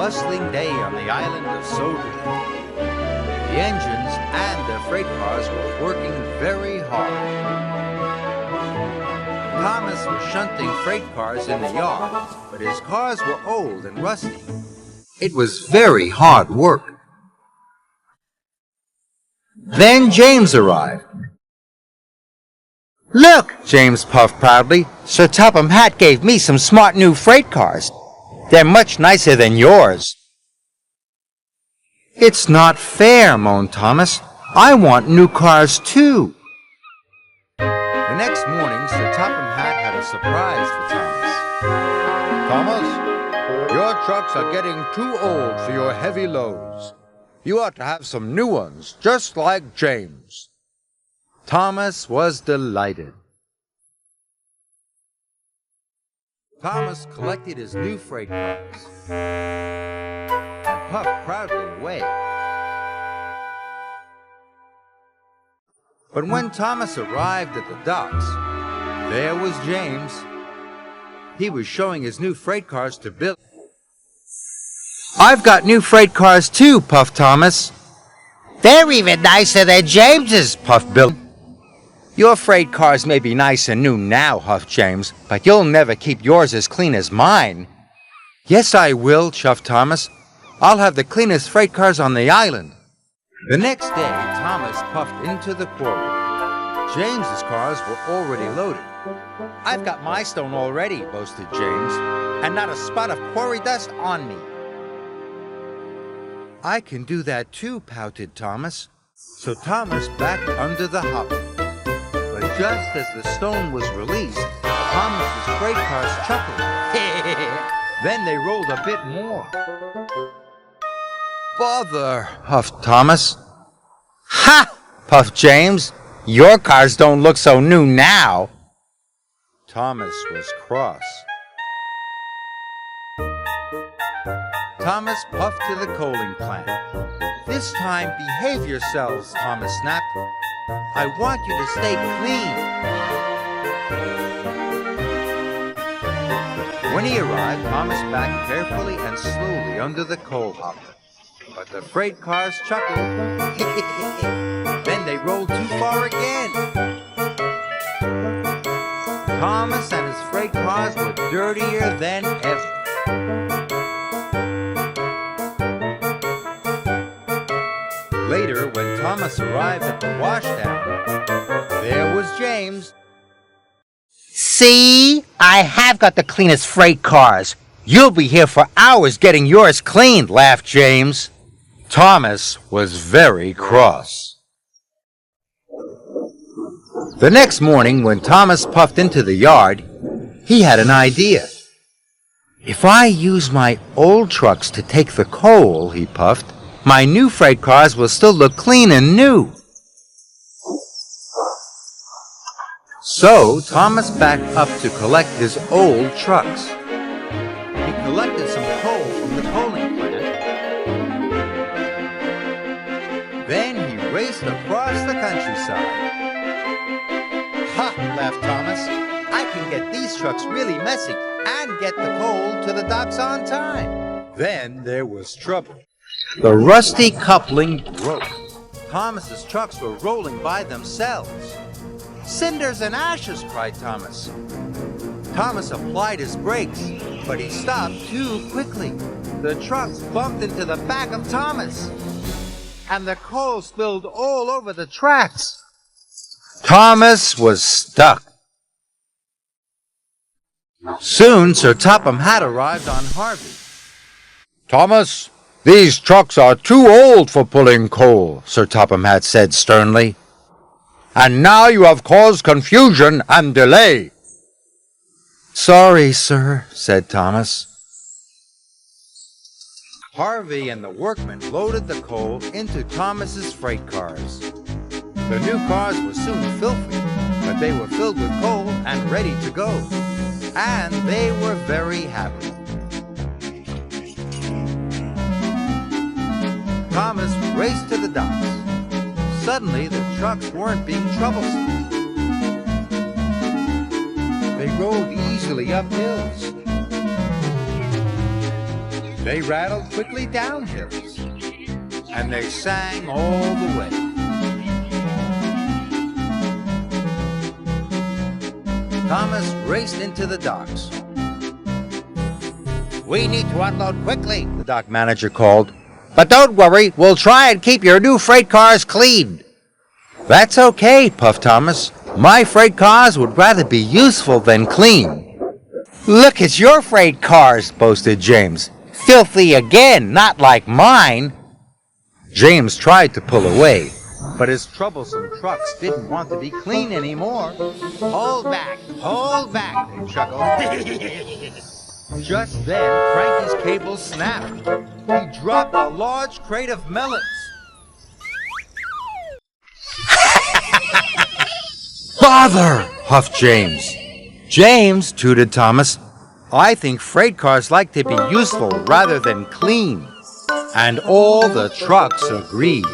bustling day on the island of Sodor. The engines and the freight cars were working very hard. Thomas was shunting freight cars in the yard, but his cars were old and rusty. It was very hard work. Then James arrived. "Look," James puffed proudly, "Sir Topham Hatt gave me some smart new freight cars. They're much nicer than yours." "It's not fair," moaned Thomas. "I want new cars too." The next morning, Sir Topham Hatt had a surprise for Thomas. "Thomas, your trucks are getting too old for your heavy loads. You ought to have some new ones, just like James." Thomas was delighted. Thomas collected his new freight cars and puffed proudly away. But when Thomas arrived at the docks, there was James. He was showing his new freight cars to Bill. "I've got new freight cars too," puffed Thomas. "They're even nicer than James's," puffed Bill. "Your freight cars may be nice and new now," huffed James, "but you'll never keep yours as clean as mine." "Yes, I will," chuffed Thomas. "I'll have the cleanest freight cars on the island." The next day, Thomas puffed into the quarry. James's cars were already loaded. "I've got my stone already," boasted James, "and not a spot of quarry dust on me." "I can do that too," pouted Thomas. So Thomas backed under the hopper. But just as the stone was released, Thomas's freight cars chuckled. Then they rolled a bit more. "Bother," huffed Thomas. "Ha!" puffed James. "Your cars don't look so new now." Thomas was cross. Thomas puffed to the coaling plant. "This time, behave yourselves," Thomas snapped. "I want you to stay clean." When he arrived, Thomas backed carefully and slowly under the coal hopper. But the freight cars chuckled. Then they rolled too far again. Thomas and his freight cars were dirtier than ever. Later, when Thomas arrived at the washdown, there was James. "See? I have got the cleanest freight cars. You'll be here for hours getting yours cleaned," laughed James. Thomas was very cross. The next morning, when Thomas puffed into the yard, he had an idea. "If I use my old trucks to take the coal," he puffed, "my new freight cars will still look clean and new." So Thomas backed up to collect his old trucks. He collected some coal from the coaling plant. Then he raced across the countryside. "Ha!" laughed Thomas. "I can get these trucks really messy and get the coal to the docks on time." Then there was trouble. The rusty coupling broke. Thomas's trucks were rolling by themselves. "Cinders and ashes!" cried Thomas. Thomas applied his brakes, but he stopped too quickly. The trucks bumped into the back of Thomas, and the coal spilled all over the tracks. Thomas was stuck. Soon Sir Topham Hatt arrived on Harvey. "Thomas, these trucks are too old for pulling coal," Sir Topham Hatt said sternly. "And now you have caused confusion and delay." "Sorry, sir," said Thomas. Harvey and the workmen loaded the coal into Thomas's freight cars. The new cars were soon filthy, but they were filled with coal and ready to go. And they were very happy. Thomas raced to the docks. Suddenly, the trucks weren't being troublesome. They rolled easily up hills. They rattled quickly down hills, and they sang all the way. Thomas raced into the docks. We need to unload quickly, the dock manager called. But don't worry, we'll try and keep your new freight cars clean. That's okay, puffed Thomas. My freight cars would rather be useful than clean. Look at your freight cars, boasted James. Filthy again, not like mine. James tried to pull away, but his troublesome trucks didn't want to be clean anymore. Hold back, they chuckled. Just then, Frankie's cable snapped. He dropped a large crate of melons. Bother, huffed James. James, tooted Thomas, I think freight cars like to be useful rather than clean. And all the trucks agreed.